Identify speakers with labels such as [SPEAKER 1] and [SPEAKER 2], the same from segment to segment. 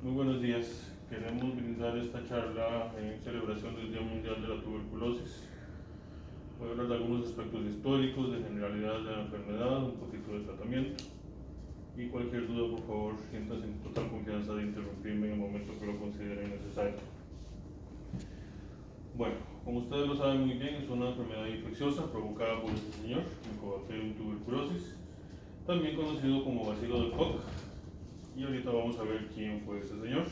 [SPEAKER 1] Muy buenos días. Queremos brindar esta charla en celebración del Día Mundial de la Tuberculosis. Voy a hablar de algunos aspectos históricos, de generalidades de la enfermedad, un poquito de tratamiento. Y cualquier duda, por favor, siéntanse en total confianza de interrumpirme en el momento que lo consideren necesario. Bueno, como ustedes lo saben muy bien, es una enfermedad infecciosa provocada por este señor, Mycobacterium tuberculosis, también conocido como bacilo de Koch. Y ahorita vamos a ver quién fue este señor.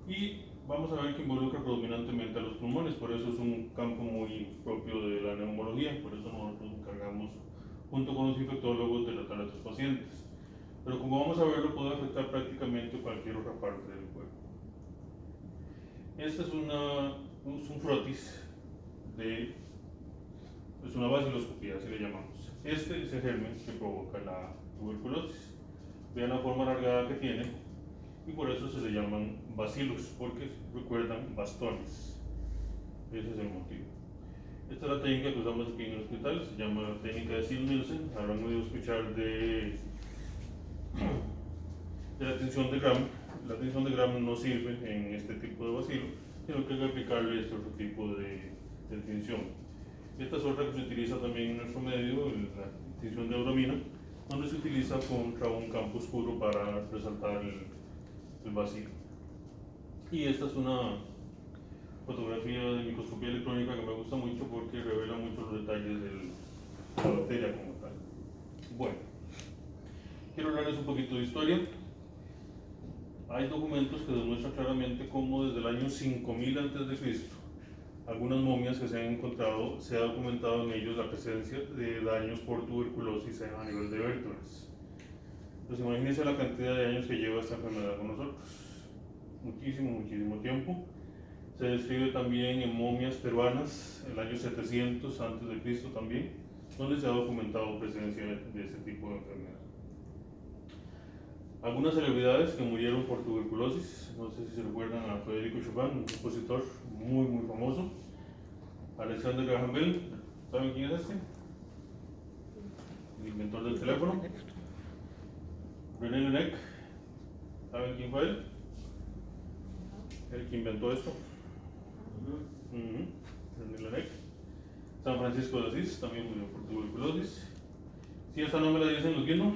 [SPEAKER 1] Y vamos a ver que involucra predominantemente a los pulmones, por eso es un campo muy propio de la neumología, por eso nosotros nos encargamos, junto con los infectólogos, de tratar a estos pacientes. Pero como vamos a verlo, puede afectar prácticamente cualquier otra parte del cuerpo. Esta es un frotis es una baciloscopía, así le llamamos. Este es el germen que provoca la tuberculosis. Vean la forma alargada que tiene, y por eso se le llaman bacilos, porque recuerdan bastones. Ese es el motivo. Esta es la técnica que usamos aquí en el hospital, se llama técnica de Ziehl-Neelsen. Habrán oído escuchar de la tensión de Gram. La tensión de Gram no sirve en este tipo de bacilo, sino que hay que aplicarle este otro tipo de tensión. Esta es otra que se utiliza también en nuestro medio, la tensión de euramina, donde se utiliza contra un campo oscuro para resaltar el bacilo. Y esta es una fotografía de microscopía electrónica que me gusta mucho porque revela mucho los detalles de la bacteria como tal. Bueno, quiero hablarles un poquito de historia. Hay documentos que demuestran claramente cómo desde el año 5000 a.C., algunas momias que se han encontrado, se ha documentado en ellos la presencia de daños por tuberculosis a nivel de vértebras. Pues imagínense la cantidad de años que lleva esta enfermedad con nosotros. Muchísimo tiempo. Se describe también en momias peruanas, el año 700 a.C. también, donde se ha documentado presencia de este tipo de enfermedad. Algunas celebridades que murieron por tuberculosis, no sé si se recuerdan a Federico Chopin, un compositor muy famoso. Alexander Graham Bell, ¿saben quién es este? El inventor del teléfono. René Laennec, ¿saben quién fue él? El que inventó esto. René Laennec. San Francisco de Asís también murió por tuberculosis. Si esta no me la dicen, los guindo.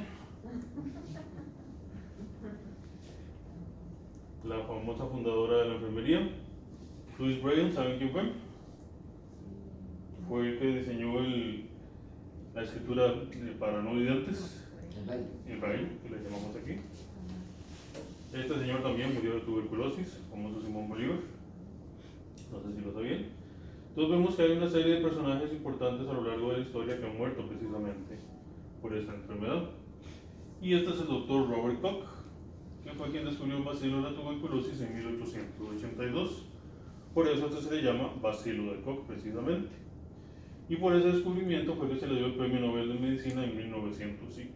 [SPEAKER 1] La famosa fundadora de la enfermería, Louise Braille, ¿saben quién fue? Fue el que diseñó la escritura para no videntes, el braille, que le llamamos aquí. Este señor también murió de tuberculosis, famoso Simón Bolívar, no sé si lo sabían. Entonces vemos que hay una serie de personajes importantes a lo largo de la historia que han muerto precisamente por esta enfermedad. Y este es el doctor Robert Koch, que fue quien descubrió el bacilo de la tuberculosis en 1882. Por eso este se le llama bacilo de Koch precisamente. Y por ese descubrimiento fue que se le dio el Premio Nobel de Medicina en 1905.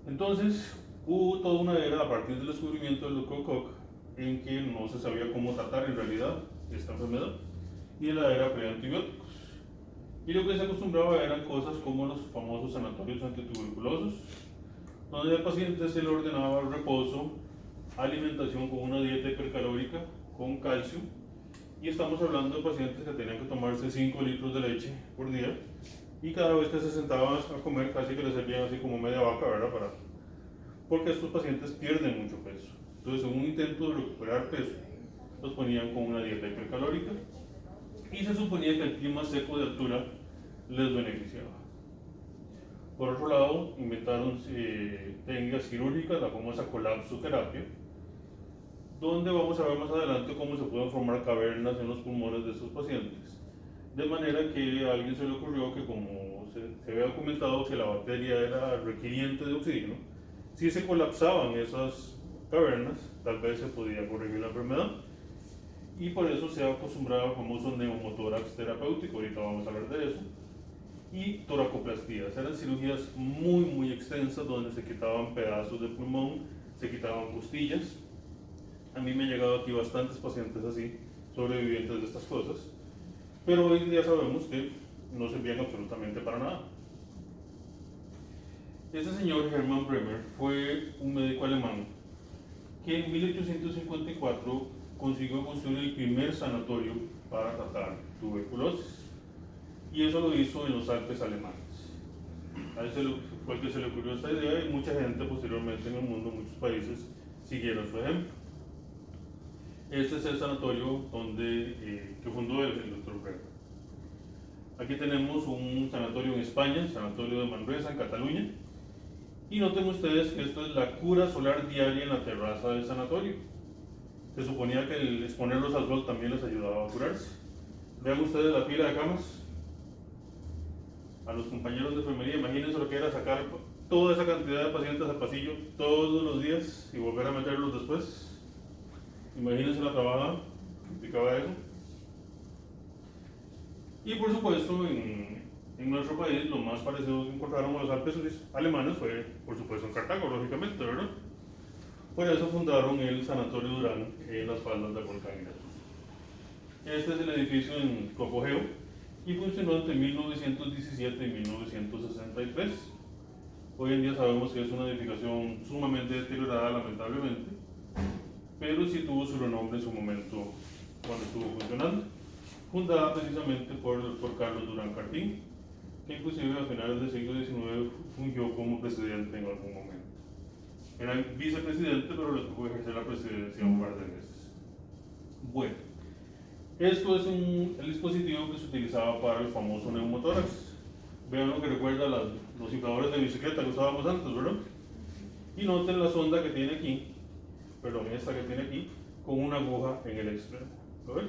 [SPEAKER 1] Entonces, hubo toda una era a partir del descubrimiento del doctor Koch en que no se sabía cómo tratar en realidad esta enfermedad, y en la era pre-antibióticos. Y lo que se acostumbraba eran cosas como los famosos sanatorios antituberculosos, donde al paciente se le ordenaba reposo, alimentación con una dieta hipercalórica, con calcio, y estamos hablando de pacientes que tenían que tomarse 5 litros de leche por día, y cada vez que se sentaban a comer casi que les servían así como media vaca, ¿verdad? Porque estos pacientes pierden mucho peso. Entonces, en un intento de recuperar peso, los ponían con una dieta hipercalórica, y se suponía que el clima seco de altura les beneficiaba. Por otro lado, inventaron técnicas quirúrgicas, la famosa colapsoterapia, donde vamos a ver más adelante cómo se pueden formar cavernas en los pulmones de estos pacientes. De manera que a alguien se le ocurrió que, como se había documentado que la bacteria era requiriente de oxígeno, si se colapsaban esas cavernas, tal vez se podía corregir la enfermedad. Y por eso se ha acostumbrado al famoso neumotórax terapéutico, ahorita vamos a hablar de eso. Y toracoplastías, eran cirugías muy extensas donde se quitaban pedazos de pulmón, se quitaban costillas. A mí me han llegado aquí bastantes pacientes así, sobrevivientes de estas cosas, pero hoy en día sabemos que no servían absolutamente para nada. Este señor Hermann Bremer fue un médico alemán que en 1854 consiguió construir el primer sanatorio para tratar tuberculosis. Y eso lo hizo en los Alpes alemanes. A él fue el que se le ocurrió esta idea y mucha gente posteriormente en el mundo, muchos países, siguieron su ejemplo. Este es el sanatorio que fundó el Dr. Bremer. Aquí tenemos un sanatorio en España, el sanatorio de Manresa, en Cataluña. Y noten ustedes que esto es la cura solar diaria en la terraza del sanatorio. Se suponía que el exponerlos al sol también les ayudaba a curarse. Vean ustedes la fila de camas. A los compañeros de enfermería, imagínense lo que era sacar toda esa cantidad de pacientes al pasillo todos los días y volver a meterlos después. Imagínense la trabajada que implicaba eso. Y por supuesto, en nuestro país, lo más parecido que encontraron a los Alpes alemanes fue, por supuesto, en Cartago, lógicamente, ¿verdad? Por eso fundaron el Sanatorio Durán en las faldas del volcán Irapuato. Este es el edificio en su apogeo y funcionó entre 1917 y 1963. Hoy en día sabemos que es una edificación sumamente deteriorada, lamentablemente, pero sí tuvo su renombre en su momento cuando estuvo funcionando. Fundada precisamente por el doctor Carlos Durán Carpín, que inclusive a finales del siglo XIX fungió como presidente en algún momento. Era vicepresidente, pero le tocó ejercer la presidencia un par de veces. Bueno, esto es el dispositivo que se utilizaba para el famoso neumotórax. Vean lo que recuerda los infladores de bicicleta que usábamos antes, ¿verdad? Y noten la sonda que tiene aquí, esta que tiene aquí, con una aguja en el extremo. ¿Lo ven?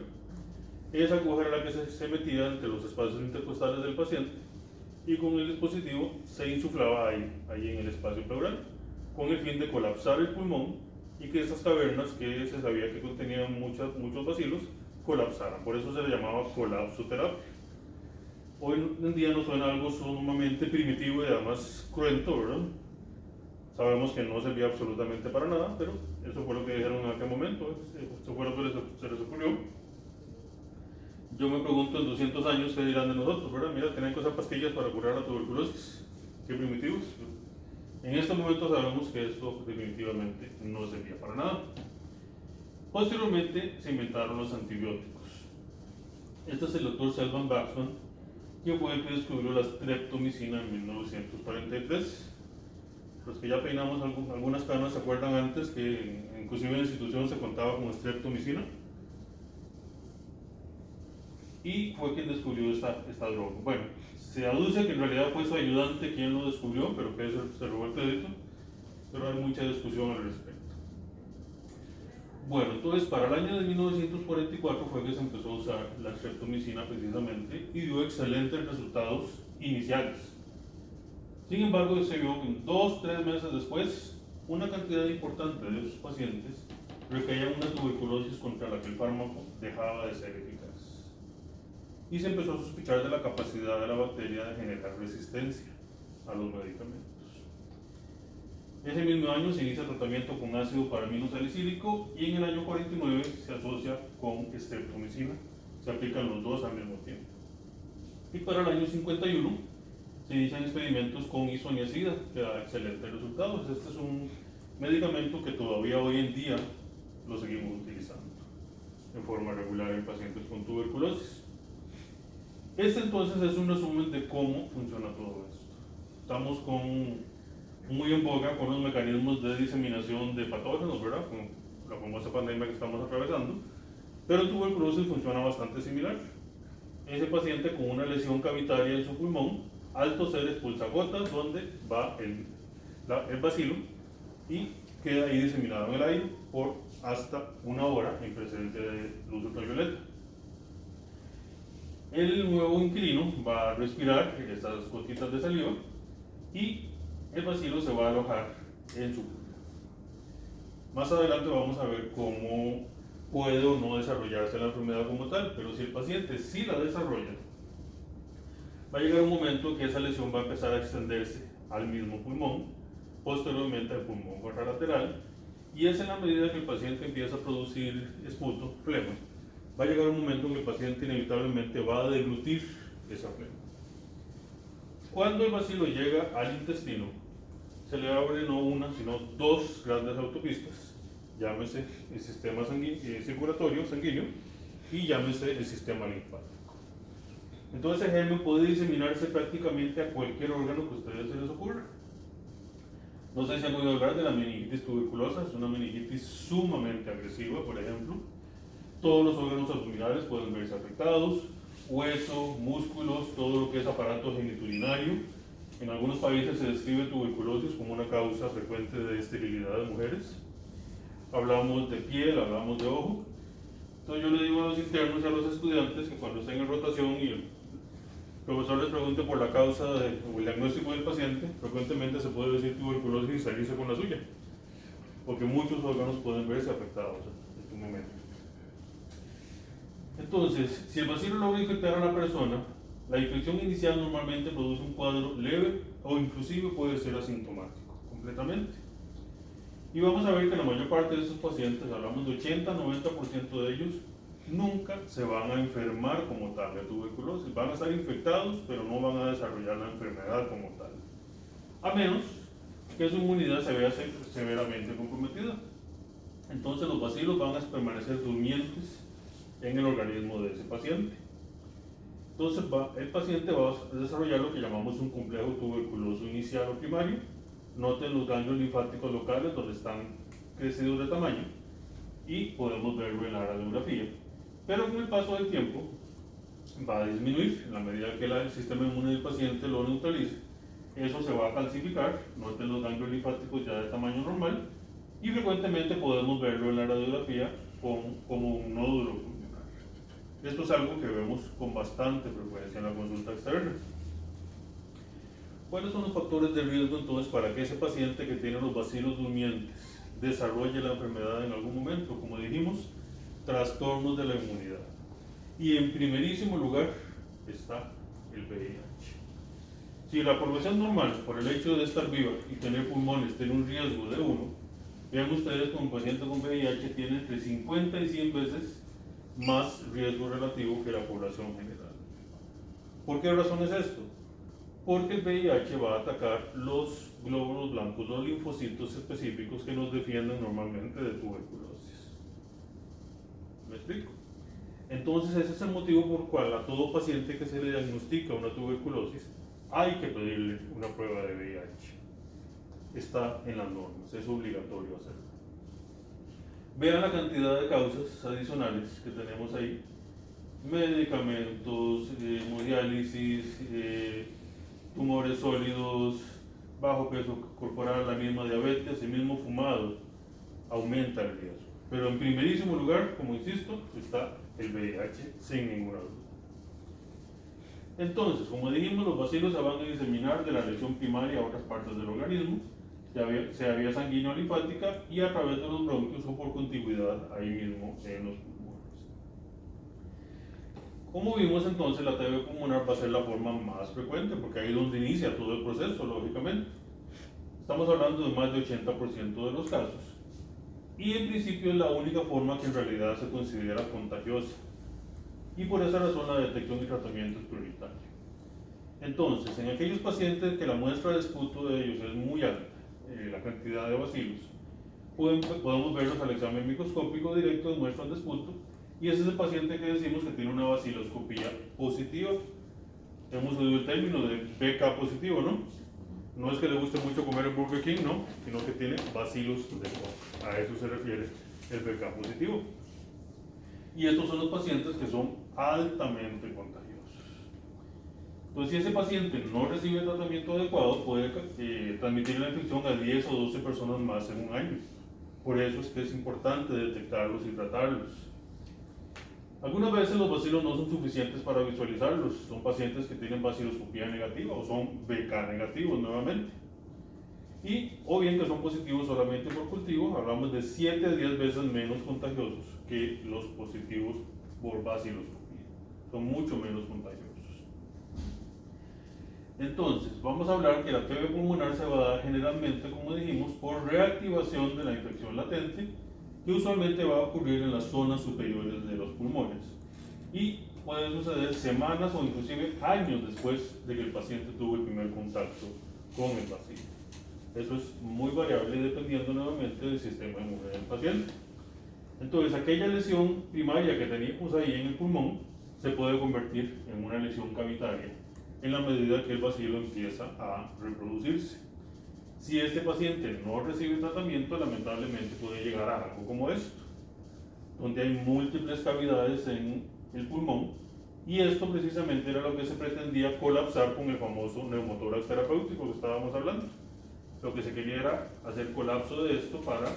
[SPEAKER 1] Esa aguja era la que se metía entre los espacios intercostales del paciente y con el dispositivo se insuflaba ahí en el espacio pleural, con el fin de colapsar el pulmón y que esas cavernas que se sabía que contenían muchos bacilos colapsaran. Por eso se le llamaba colapsoterapia. Hoy en día nos suena algo sumamente primitivo y además cruento, ¿verdad? Sabemos que no servía absolutamente para nada, pero eso fue lo que dijeron en aquel momento, eso fue lo que se les ocurrió. Yo me pregunto en 200 años qué dirán de nosotros, ¿verdad? Mira, tienen cosas pastillas para curar la tuberculosis, qué primitivos. En este momento sabemos que esto definitivamente no servía para nada. Posteriormente se inventaron los antibióticos. Este es el doctor Selvan Baxman, quien fue el que descubrió la streptomicina en 1943. Los que ya peinamos algunas canas se acuerdan antes que inclusive en la institución se contaba con streptomicina. Y fue quien descubrió esta droga. Bueno, se aduce que en realidad fue su ayudante quien lo descubrió, pero que se robó el crédito, pero hay mucha discusión al respecto. Bueno, entonces para el año de 1944 fue que se empezó a usar la streptomicina precisamente y dio excelentes resultados iniciales. Sin embargo, se vio que 2-3 meses después, una cantidad importante de esos pacientes recaían una tuberculosis contra la que el fármaco dejaba de ser eficaz. Y se empezó a sospechar de la capacidad de la bacteria de generar resistencia a los medicamentos. Ese mismo año se inicia el tratamiento con ácido paraminosalicílico y en el año 49 se asocia con streptomicina. Se aplican los dos al mismo tiempo. Y para el año 51 se inician experimentos con isoniazida, que da excelentes resultados. Este es un medicamento que todavía hoy en día lo seguimos utilizando en forma regular en pacientes con tuberculosis. Este entonces es un resumen de cómo funciona todo esto. Estamos muy en boga con los mecanismos de diseminación de patógenos, ¿verdad? Con la famosa pandemia que estamos atravesando, pero tuberculosis funciona bastante similar. Ese paciente con una lesión cavitaria en su pulmón, al toser expulsa gotas donde va el bacilo y queda ahí diseminado en el aire por hasta 1 hora en presencia de luz ultravioleta. El nuevo inquilino va a respirar estas gotitas de saliva y el bacilo se va a alojar en su pulmón. Más adelante vamos a ver cómo puede o no desarrollarse la enfermedad como tal, pero si el paciente sí la desarrolla, va a llegar un momento que esa lesión va a empezar a extenderse al mismo pulmón, posteriormente al pulmón contralateral, y es en la medida que el paciente empieza a producir esputo, flema, va a llegar un momento en que el paciente inevitablemente va a deglutir esa flema. Cuando el bacilo llega al intestino, se le abre no una, sino dos grandes autopistas, llámese el sistema circulatorio sanguíneo y llámese el sistema linfático. Entonces el germen puede diseminarse prácticamente a cualquier órgano que a ustedes se les ocurra. No sé si han oído hablar de la meningitis tuberculosa, es una meningitis sumamente agresiva, por ejemplo. Todos los órganos abdominales pueden verse afectados, hueso, músculos, todo lo que es aparato genitourinario. En algunos países se describe tuberculosis como una causa frecuente de esterilidad de mujeres. Hablamos de piel, hablamos de ojo. Entonces yo le digo a los internos y a los estudiantes que cuando estén en rotación y el profesor les pregunte por la causa o el diagnóstico del paciente, frecuentemente se puede decir tuberculosis y salirse con la suya, porque muchos órganos pueden verse afectados en este momento. Entonces, si el bacilo logra infectar a la persona, la infección inicial normalmente produce un cuadro leve o inclusive puede ser asintomático completamente. Y vamos a ver que la mayor parte de estos pacientes, hablamos de 80-90% de ellos, nunca se van a enfermar como tal de tuberculosis. Van a estar infectados, pero no van a desarrollar la enfermedad como tal, a menos que su inmunidad se vea severamente comprometida. Entonces los bacilos van a permanecer durmientes en el organismo de ese paciente. Entonces el paciente va a desarrollar lo que llamamos un complejo tuberculoso inicial o primario. Noten los ganglios linfáticos locales donde están crecidos de tamaño y podemos verlo en la radiografía. Pero con el paso del tiempo va a disminuir en la medida que el sistema inmune del paciente lo neutralice. Eso se va a calcificar, noten los ganglios linfáticos ya de tamaño normal y frecuentemente podemos verlo en la radiografía como un nódulo pulmonar. Esto es algo que vemos con bastante frecuencia en la consulta externa. ¿Cuáles son los factores de riesgo entonces para que ese paciente que tiene los bacilos durmientes desarrolle la enfermedad en algún momento? Como dijimos, trastornos de la inmunidad. Y en primerísimo lugar está el VIH. Si la población normal, por el hecho de estar viva y tener pulmones, tiene un riesgo de 1, vean ustedes que un paciente con VIH tiene entre 50 y 100 veces más riesgo relativo que la población general. ¿Por qué razón es esto? Porque el VIH va a atacar los glóbulos blancos, los linfocitos específicos que nos defienden normalmente de tuberculosis. ¿Me explico? Entonces ese es el motivo por el cual a todo paciente que se le diagnostica una tuberculosis hay que pedirle una prueba de VIH. Está en las normas, es obligatorio hacerlo. Vean la cantidad de causas adicionales que tenemos ahí: medicamentos, hemodiálisis, tumores sólidos, bajo peso corporal, la misma diabetes, el mismo fumado aumenta el riesgo. Pero en primerísimo lugar, como insisto, está el VIH sin ninguna duda. Entonces, como dijimos, los bacilos se van a diseminar de la lesión primaria a otras partes del organismo, sea vía sanguínea o linfática y a través de los bronquios o por contigüidad ahí mismo en los pulmones. Como vimos entonces, la TB pulmonar va a ser la forma más frecuente porque ahí es donde inicia todo el proceso, lógicamente. Estamos hablando de más de 80% de los casos y en principio es la única forma que en realidad se considera contagiosa y por esa razón la detección y tratamiento es prioritario. Entonces, en aquellos pacientes que la muestra de esputo de ellos es muy alta, la cantidad de bacilos, podemos verlos al examen microscópico directo de muestras de esputo y ese es el paciente que decimos que tiene una baciloscopía positiva. Hemos oído el término de BK positivo, ¿no? No es que le guste mucho comer el Burger King, no, sino que tiene bacilos de Koch. A eso se refiere el BK positivo. Y estos son los pacientes que son altamente contagiosos. Entonces, si ese paciente no recibe tratamiento adecuado, puede transmitir la infección a 10 o 12 personas más en un año. Por eso es que es importante detectarlos y tratarlos. Algunas veces los bacilos no son suficientes para visualizarlos. Son pacientes que tienen baciloscopía negativa o son BK negativos nuevamente. O bien que son positivos solamente por cultivo, hablamos de 7 a 10 veces menos contagiosos que los positivos por baciloscopía. Son mucho menos contagiosos. Entonces, vamos a hablar que la TB pulmonar se va a dar generalmente, como dijimos, por reactivación de la infección latente, que usualmente va a ocurrir en las zonas superiores de los pulmones y puede suceder semanas o inclusive años después de que el paciente tuvo el primer contacto con el bacilo. Eso es muy variable dependiendo nuevamente del sistema inmune del paciente. Entonces, aquella lesión primaria que teníamos ahí en el pulmón se puede convertir en una lesión cavitaria en la medida que el bacilo empieza a reproducirse. Si este paciente no recibe tratamiento, lamentablemente puede llegar a algo como esto, donde hay múltiples cavidades en el pulmón, y esto precisamente era lo que se pretendía colapsar con el famoso neumotórax terapéutico que estábamos hablando. Lo que se quería era hacer colapso de esto para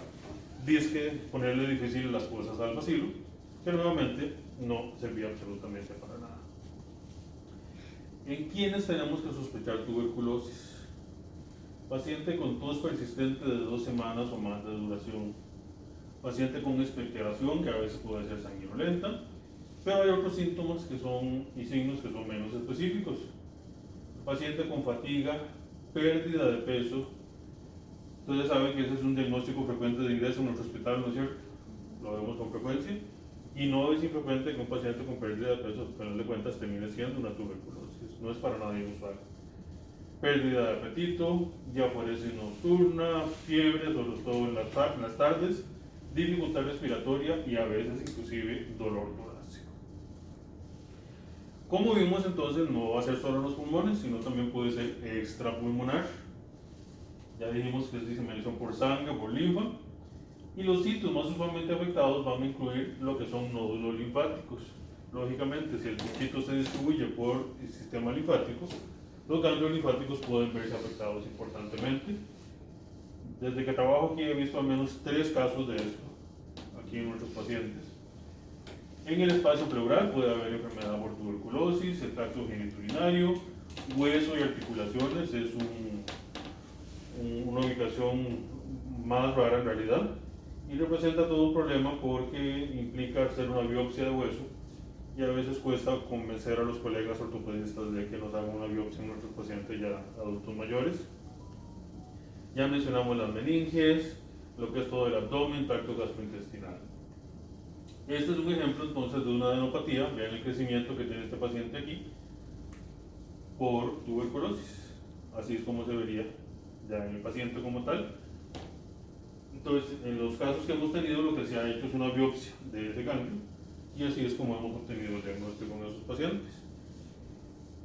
[SPEAKER 1] ponerle difícil las cosas al bacilo, que nuevamente no servía absolutamente para nada. ¿En quiénes tenemos que sospechar tuberculosis? Paciente con tos persistente de 2 semanas o más de duración. Paciente con expectoración, que a veces puede ser sanguinolenta, pero hay otros síntomas y signos que son menos específicos. Paciente con fatiga, pérdida de peso. Ustedes saben que ese es un diagnóstico frecuente de ingreso en nuestro hospital, ¿no es cierto? Lo vemos con frecuencia. Y no es infrecuente que un paciente con pérdida de peso, al final de cuentas, termine siendo una tuberculosis. No es para nadie inusual. Pérdida de apetito, diaforesis nocturna, fiebre, sobre todo en las tardes, dificultad respiratoria y a veces inclusive dolor torácico. Como vimos entonces, no va a ser solo en los pulmones, sino también puede ser extrapulmonar. Ya dijimos que es diseminación por sangre o por linfa. Y los sitios más usualmente afectados van a incluir lo que son nódulos linfáticos. Lógicamente, si el bichito se distribuye por el sistema linfático, los ganglios linfáticos pueden verse afectados importantemente. Desde que trabajo aquí he visto al menos 3 casos de esto, aquí en nuestros pacientes. En el espacio pleural puede haber enfermedad por tuberculosis, el tracto genitourinario, hueso y articulaciones es una ubicación más rara en realidad y representa todo un problema porque implica hacer una biopsia de hueso y a veces cuesta convencer a los colegas ortopedistas de que nos hagan una biopsia en nuestros pacientes ya adultos mayores. Ya mencionamos las meninges, lo que es todo el abdomen, tracto gastrointestinal. Este es un ejemplo entonces de una adenopatía, vean el crecimiento que tiene este paciente aquí, por tuberculosis. Así es como se vería ya en el paciente como tal. Entonces, en los casos que hemos tenido, lo que se ha hecho es una biopsia de ese ganglio, y así es como hemos obtenido el diagnóstico con esos pacientes.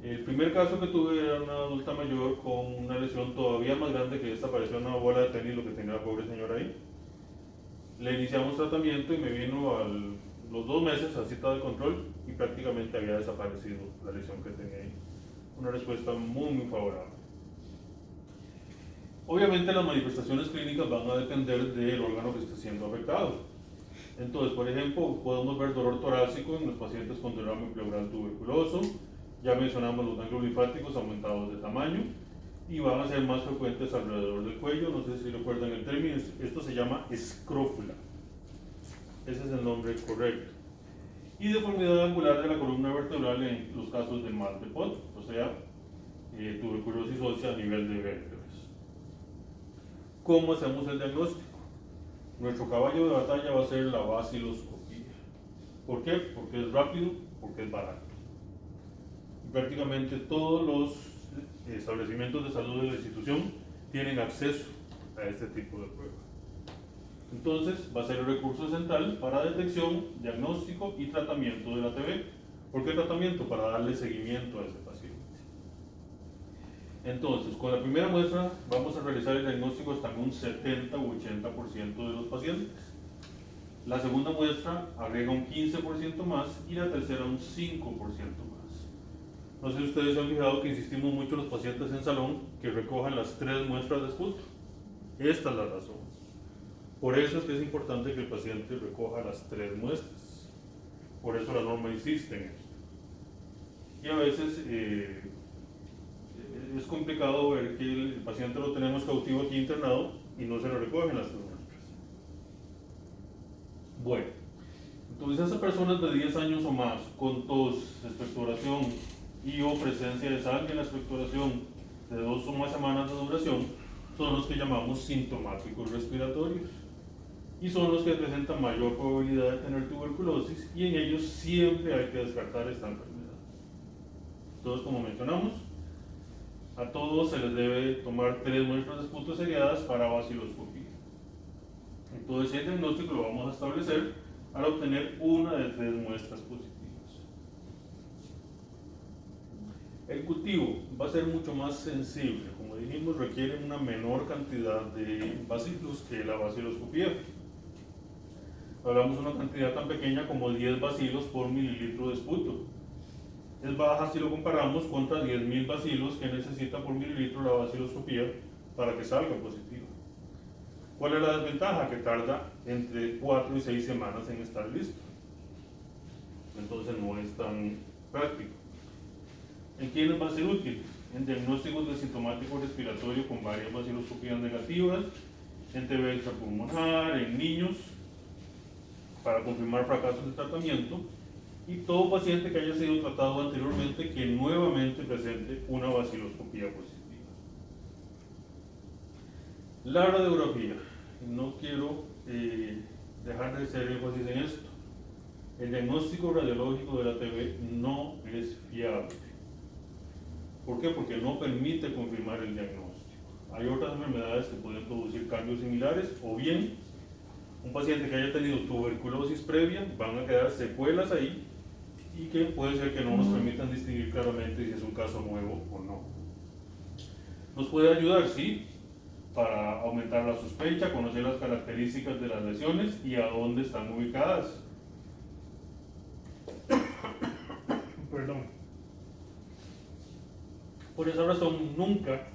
[SPEAKER 1] El primer caso que tuve era una adulta mayor con una lesión todavía más grande que esta, parecía una bola de tenis lo que tenía la pobre señora ahí. Le iniciamos tratamiento y me vino a los 2 meses a cita de control y prácticamente había desaparecido la lesión que tenía ahí. Una respuesta muy favorable. Obviamente las manifestaciones clínicas van a depender del órgano que esté siendo afectado. Entonces, por ejemplo, podemos ver dolor torácico en los pacientes con derrame pleural tuberculoso. Ya mencionamos los ganglios linfáticos aumentados de tamaño y van a ser más frecuentes alrededor del cuello. No sé si recuerdan el término, esto se llama escrófula. Ese es el nombre correcto. Y deformidad angular de la columna vertebral en los casos de mal de Pot, o sea, tuberculosis ósea a nivel de vértebras. ¿Cómo hacemos el diagnóstico? Nuestro caballo de batalla va a ser la vaciloscopía. ¿Por qué? Porque es rápido, porque es barato. Y prácticamente todos los establecimientos de salud de la institución tienen acceso a este tipo de prueba. Entonces, va a ser el recurso central para detección, diagnóstico y tratamiento de la TB. ¿Por qué tratamiento? Para darle seguimiento a ese paciente. Entonces, con la primera muestra vamos a realizar el diagnóstico hasta en un 70 u 80% de los pacientes. La segunda muestra agrega un 15% más y la tercera un 5% más. No sé si ustedes se han fijado que insistimos mucho en los pacientes en salón que recojan las 3 muestras de esputo. Esta es la razón. Por eso es que es importante que el paciente recoja las 3 muestras. Por eso la norma insiste en esto. Y a veces es complicado ver que el paciente lo tenemos cautivo aquí internado y no se le recogen las 3 muestras. Bueno, entonces esas personas de 10 años o más con tos, expectoración y o presencia de sangre en la expectoración de 2 o más semanas de duración son los que llamamos sintomáticos respiratorios y son los que presentan mayor probabilidad de tener tuberculosis y en ellos siempre hay que descartar esta enfermedad. Entonces, como mencionamos, A todos se les debe tomar 3 muestras de esputo seriadas para vaciloscopía. Entonces el diagnóstico lo vamos a establecer al obtener una de 3 muestras positivas. El cultivo va a ser mucho más sensible, como dijimos, requiere una menor cantidad de bacilos que la vaciloscopía. Hablamos de una cantidad tan pequeña como 10 bacilos por mililitro de esputo. Es baja si lo comparamos contra 10.000 bacilos que necesita por mililitro la vaciloscopía para que salga positiva. ¿Cuál es la desventaja? Que tarda entre 4 y 6 semanas en estar listo. Entonces no es tan práctico. ¿En quiénes va a ser útil? En diagnósticos de sintomático respiratorio con varias vaciloscopías negativas, en TB extrapulmonar, en niños, para confirmar fracasos de tratamiento, y todo paciente que haya sido tratado anteriormente que nuevamente presente una vaciloscopía positiva. La radiografía. No quiero dejar de hacer énfasis en esto. El diagnóstico radiológico de la TB no es fiable. ¿Por qué? Porque no permite confirmar el diagnóstico. Hay otras enfermedades que pueden producir cambios similares, o bien un paciente que haya tenido tuberculosis previa, van a quedar secuelas ahí y que puede ser que no nos permitan distinguir claramente si es un caso nuevo o no. Nos puede ayudar, sí, para aumentar la sospecha, conocer las características de las lesiones y a dónde están ubicadas. Perdón. Por esa razón, nunca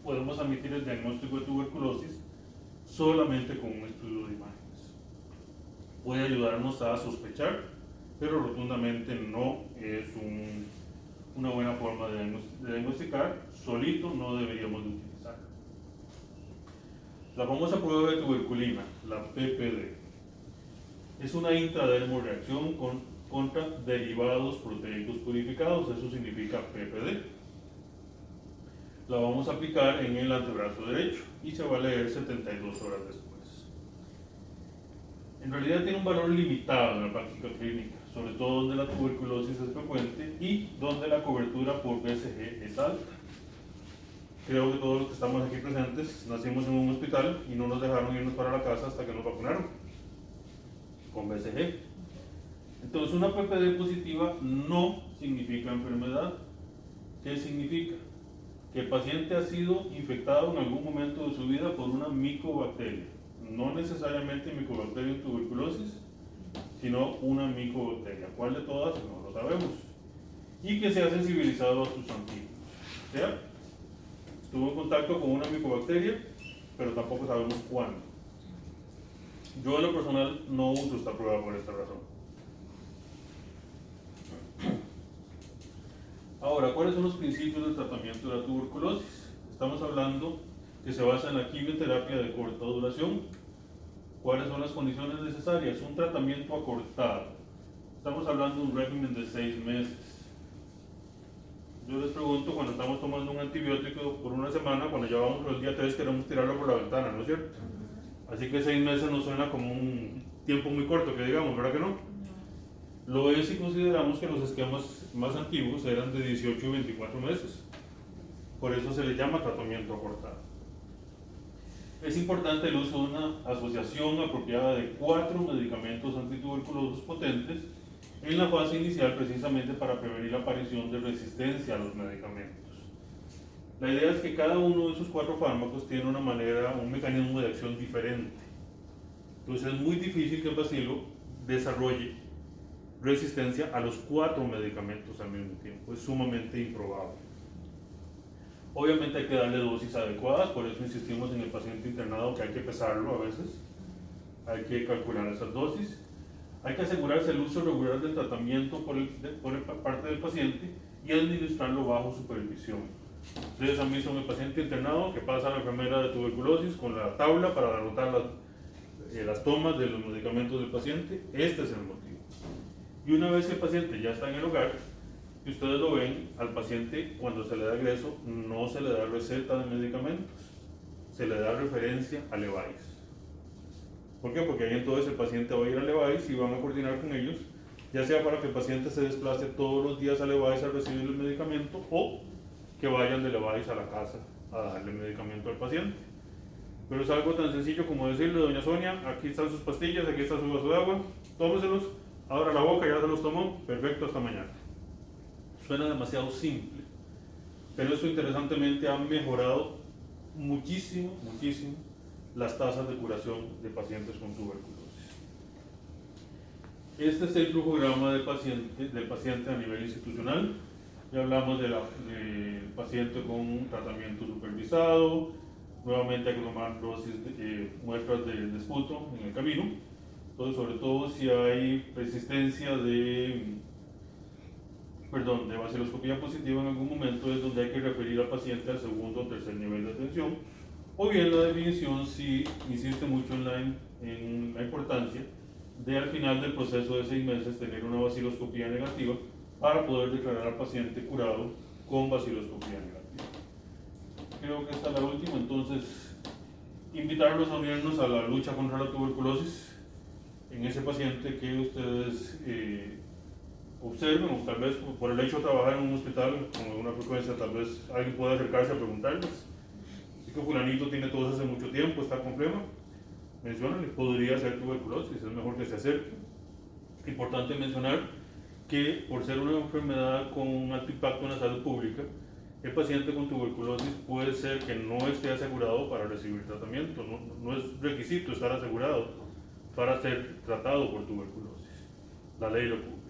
[SPEAKER 1] podemos admitir el diagnóstico de tuberculosis solamente con un estudio de imágenes. Puede ayudarnos a sospechar, pero rotundamente no es una buena forma de diagnosticar. Solito no deberíamos de utilizar. La famosa prueba de tuberculina, la PPD, es una intradermoreacción contra derivados proteicos purificados, eso significa PPD. La vamos a aplicar en el antebrazo derecho y se va a leer 72 horas después. En realidad tiene un valor limitado en la práctica clínica, sobre todo donde la tuberculosis es frecuente y donde la cobertura por BCG es alta. Creo que todos los que estamos aquí presentes nacimos en un hospital y no nos dejaron irnos para la casa hasta que nos vacunaron con BCG. Entonces una PPD positiva no significa enfermedad. ¿Qué significa? Que el paciente ha sido infectado en algún momento de su vida por una micobacteria, no necesariamente Mycobacterium tuberculosis, sino una micobacteria. ¿Cuál de todas? No lo sabemos. Y que se ha sensibilizado a sus antígenos. O sea, estuvo en contacto con una micobacteria, pero tampoco sabemos cuándo. Yo en lo personal no uso esta prueba por esta razón. Ahora, ¿cuáles son los principios del tratamiento de la tuberculosis? Estamos hablando que se basa en la quimioterapia de corta duración. ¿Cuáles son las condiciones necesarias? Un tratamiento acortado. Estamos hablando de un régimen de 6 meses. Yo les pregunto, cuando estamos tomando un antibiótico por una semana, cuando ya vamos por el día 3 queremos tirarlo por la ventana, ¿no es cierto? Así que 6 meses no suena como un tiempo muy corto, que digamos, ¿verdad que no? Lo es si consideramos que los esquemas más antiguos eran de 18 y 24 meses. Por eso se le llama tratamiento acortado. Es importante el uso de una asociación apropiada de 4 medicamentos antituberculosos potentes en la fase inicial, precisamente para prevenir la aparición de resistencia a los medicamentos. La idea es que cada uno de esos 4 fármacos tiene un mecanismo de acción diferente. Entonces es muy difícil que el bacilo desarrolle resistencia a los 4 medicamentos al mismo tiempo. Es sumamente improbable. Obviamente hay que darle dosis adecuadas, por eso insistimos en el paciente internado que hay que pesarlo a veces. Hay que calcular esas dosis. Hay que asegurarse el uso regular del tratamiento por parte del paciente y administrarlo bajo supervisión. Ustedes han visto en el paciente internado que pasa a la enfermera de tuberculosis con la tabla para anotar las tomas de los medicamentos del paciente. Este es el motivo. Y una vez que el paciente ya está en el hogar, y ustedes lo ven, al paciente cuando se le da egreso no se le da receta de medicamentos, se le da referencia a Levice. ¿Por qué? Porque ahí entonces el paciente va a ir a Levice y van a coordinar con ellos, ya sea para que el paciente se desplace todos los días a Levice a recibir el medicamento o que vayan de Levi's a la casa a darle medicamento al paciente. Pero es algo tan sencillo como decirle, doña Sonia, aquí están sus pastillas, aquí está su vaso de agua, tómeselos, abra la boca, ya se los tomó, perfecto, hasta mañana. Suena demasiado simple, pero eso interesantemente ha mejorado muchísimo, muchísimo las tasas de curación de pacientes con tuberculosis. Este es el flujograma del paciente a nivel institucional. Ya hablamos del paciente con un tratamiento supervisado. Nuevamente hay que tomar muestras de esputo en el camino. Entonces, sobre todo si hay persistencia de baciloscopía positiva en algún momento, es donde hay que referir al paciente al segundo o tercer nivel de atención. O bien la definición si insiste mucho en la importancia de al final del proceso de 6 meses tener una baciloscopía negativa para poder declarar al paciente curado con baciloscopía negativa. Creo que esta es la última, entonces invitarlos a unirnos a la lucha contra la tuberculosis en ese paciente que ustedes observen, o tal vez por el hecho de trabajar en un hospital con alguna frecuencia, tal vez alguien pueda acercarse a preguntarles. Así que fulanito tiene tos hace mucho tiempo, está con flema, menciónale, podría ser tuberculosis, es mejor que se acerque. Importante mencionar que por ser una enfermedad con un alto impacto en la salud pública, el paciente con tuberculosis puede ser que no esté asegurado para recibir tratamiento, no es requisito estar asegurado para ser tratado por tuberculosis. La ley lo cubre.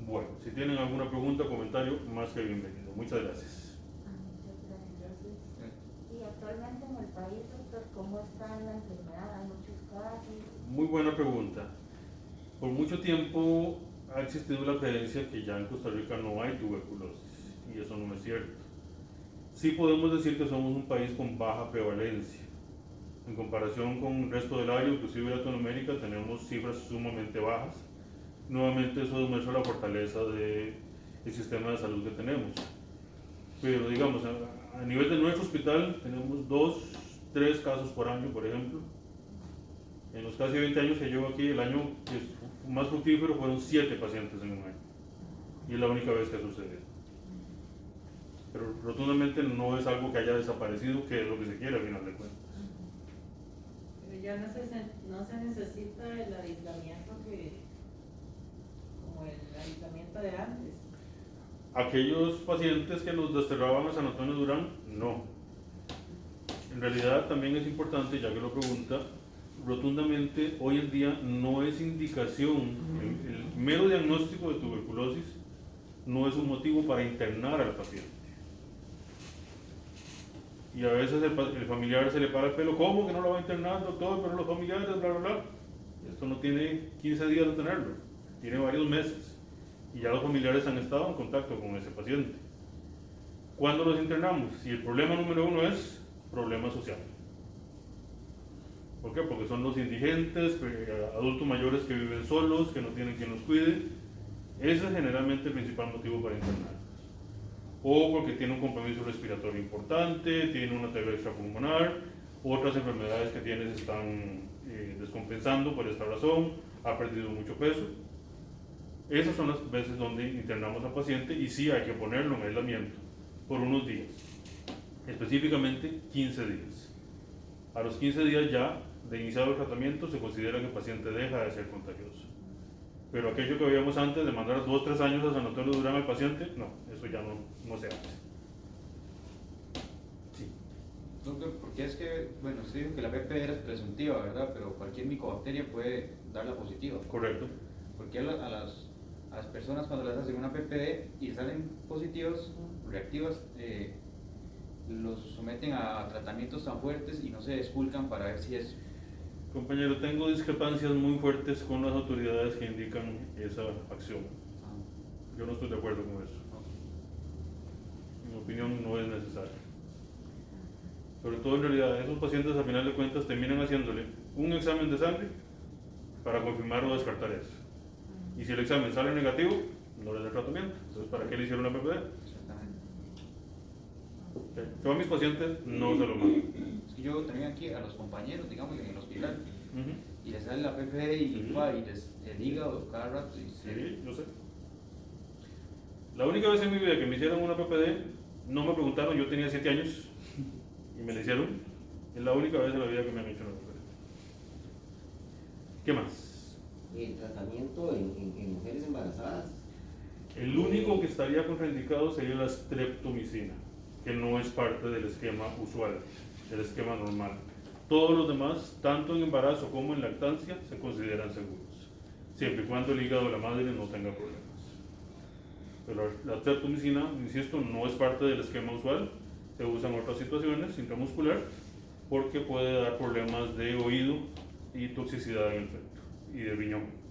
[SPEAKER 1] Bueno, si tienen alguna pregunta o comentario, más que bienvenido. Muchas gracias.
[SPEAKER 2] Muchas gracias. Y actualmente en el país, doctor, ¿cómo está la enfermedad? ¿Hay muchos casos?
[SPEAKER 1] Muy buena pregunta. Por mucho tiempo ha existido la creencia que ya en Costa Rica no hay tuberculosis, y eso no es cierto. Sí podemos decir que somos un país con baja prevalencia. En comparación con el resto del área, inclusive Latinoamérica, tenemos cifras sumamente bajas. Nuevamente eso demuestra la fortaleza del sistema de salud que tenemos. Pero digamos, a nivel de nuestro hospital tenemos 2, 3 casos por año, por ejemplo. En los casi 20 años que llevo aquí, el año más fructífero fueron 7 pacientes en un año. Y es la única vez que ha sucedido. Pero rotundamente no es algo que haya desaparecido, que es lo que se quiere al final de cuentas.
[SPEAKER 3] Pero ya no se necesita el aislamiento como el aislamiento de antes.
[SPEAKER 1] Aquellos pacientes que los desterraban a San Antonio Durán, no. En realidad también es importante, ya que lo pregunta, rotundamente hoy en día no es indicación, el mero diagnóstico de tuberculosis no es un motivo para internar al paciente. Y a veces el familiar se le para el pelo, ¿cómo que no lo va a internar, doctor? Pero los familiares, bla, bla, bla. Esto no tiene 15 días de tenerlo, tiene varios meses. Y ya los familiares han estado en contacto con ese paciente. ¿Cuándo los internamos? Si el problema número 1 es problema social. ¿Por qué? Porque son los indigentes, adultos mayores que viven solos, que no tienen quien los cuide. Ese es generalmente el principal motivo para internarlos. O porque tiene un compromiso respiratorio importante, tiene una TB extrapulmonar, otras enfermedades que tiene se están descompensando por esta razón, ha perdido mucho peso. Esas son las veces donde internamos al paciente y sí hay que ponerlo en aislamiento por unos días, específicamente 15 días. A los 15 días ya de iniciado el tratamiento se considera que el paciente deja de ser contagioso. Pero aquello que veíamos antes de mandar 2 o 3 años a San Antonio Durán al paciente, no, eso ya no se hace. Sí.
[SPEAKER 4] Doctor, porque es que, bueno, usted dijo que la PPD es presuntiva, ¿verdad? Pero cualquier micobacteria puede darla positiva.
[SPEAKER 1] Correcto.
[SPEAKER 4] Porque a las personas cuando les hacen una PPD y salen positivos, reactivas, los someten a tratamientos tan fuertes y no se desculcan para ver si es...
[SPEAKER 1] Compañero, tengo discrepancias muy fuertes con las autoridades que indican esa acción. Yo no estoy de acuerdo con eso. En mi opinión no es necesario. Sobre todo en realidad, esos pacientes al final de cuentas terminan haciéndole un examen de sangre para confirmar o descartar eso. Y si el examen sale negativo, no le da tratamiento. Entonces, ¿para qué le hicieron la PPD?
[SPEAKER 4] Exactamente.
[SPEAKER 1] Yo a mis pacientes no se lo mando.
[SPEAKER 4] Es que yo también aquí a los compañeros, digamos, en el hospital, y les sale la PPD y el hígado cada rato.
[SPEAKER 1] Sí, yo sé. La única vez en mi vida que me hicieron una PPD No me preguntaron, yo tenía 7 años y me la hicieron. Es la única vez en la vida que me han hecho una mamografía. ¿Qué más?
[SPEAKER 5] El tratamiento en mujeres embarazadas.
[SPEAKER 1] El único que estaría contraindicado sería la streptomicina, que no es parte del esquema usual, del esquema normal. Todos los demás, tanto en embarazo como en lactancia, se consideran seguros, siempre y cuando el hígado de la madre no tenga problemas. Pero la streptomicina, insisto, no es parte del esquema usual, se usa en otras situaciones, intramuscular, porque puede dar problemas de oído y toxicidad en el feto y de riñón.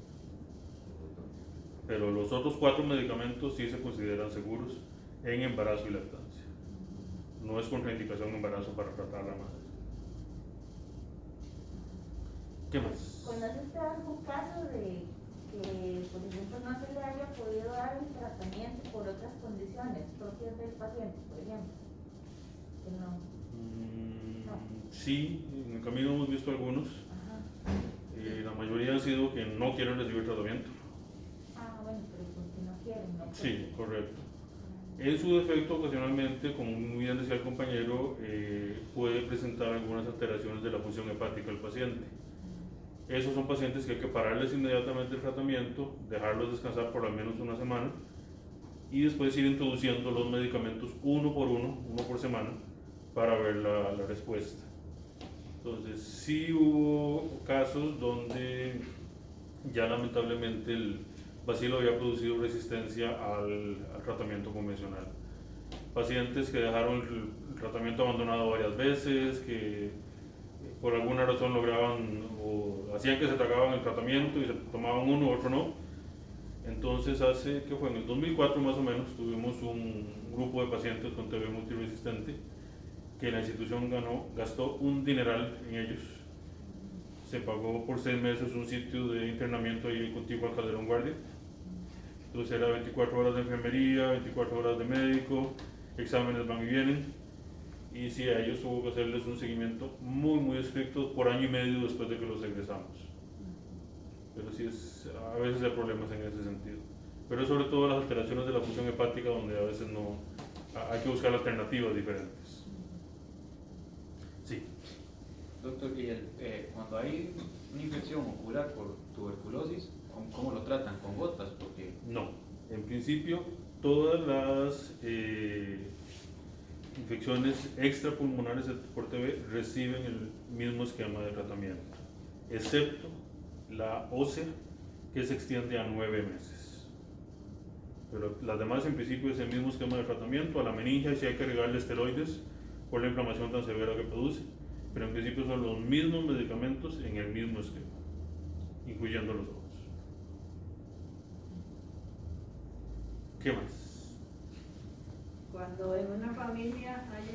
[SPEAKER 1] Pero los otros 4 medicamentos sí se consideran seguros en embarazo y lactancia. No es contraindicación en embarazo para tratar a la madre. ¿Qué más?
[SPEAKER 2] ¿Conoce usted algún caso de que, por ejemplo, no se le haya podido dar el tratamiento por otras condiciones propias del paciente, por ejemplo? Que no.
[SPEAKER 1] Sí, en el camino hemos visto algunos.
[SPEAKER 2] Ajá.
[SPEAKER 1] La mayoría han sido que no quieren recibir tratamiento.
[SPEAKER 2] Ah, bueno, pero porque no quieren, ¿no?
[SPEAKER 1] Sí, correcto. En su defecto, ocasionalmente, como muy bien decía el compañero, puede presentar algunas alteraciones de la función hepática del paciente. Esos son pacientes que hay que pararles inmediatamente el tratamiento, dejarlos descansar por al menos una semana y después ir introduciendo los medicamentos uno por semana, para ver la respuesta. Entonces, sí hubo casos donde ya lamentablemente el bacilo había producido resistencia al tratamiento convencional. Pacientes que dejaron el tratamiento abandonado varias veces, que por alguna razón lograban o hacían que se tragaban el tratamiento y se tomaban uno, otro no. Entonces hace, que fue en el 2004 más o menos, tuvimos un grupo de pacientes con TB multiresistente que la institución gastó un dineral en ellos. Se pagó por 6 meses un sitio de internamiento ahí contigo al Calderón Guardia. Entonces era 24 horas de enfermería, 24 horas de médico, exámenes van y vienen. Y sí, a ellos hubo que hacerles un seguimiento muy estricto por año y medio después de que los egresamos. Pero sí, a veces hay problemas en ese sentido. Pero es sobre todo las alteraciones de la función hepática donde a veces no hay que buscar alternativas diferentes. Sí.
[SPEAKER 4] Doctor, y cuando hay una infección ocular por tuberculosis, ¿cómo lo tratan? ¿Con gotas? Porque
[SPEAKER 1] No, en principio todas las infecciones extrapulmonares por TB reciben el mismo esquema de tratamiento, excepto la ósea, que se extiende a 9 meses. Pero las demás en principio es el mismo esquema de tratamiento. A la meningia sí hay que agregarle esteroides por la inflamación tan severa que produce, pero en principio son los mismos medicamentos en el mismo esquema, incluyendo los ojos. ¿Qué más?
[SPEAKER 3] Cuando en una familia hay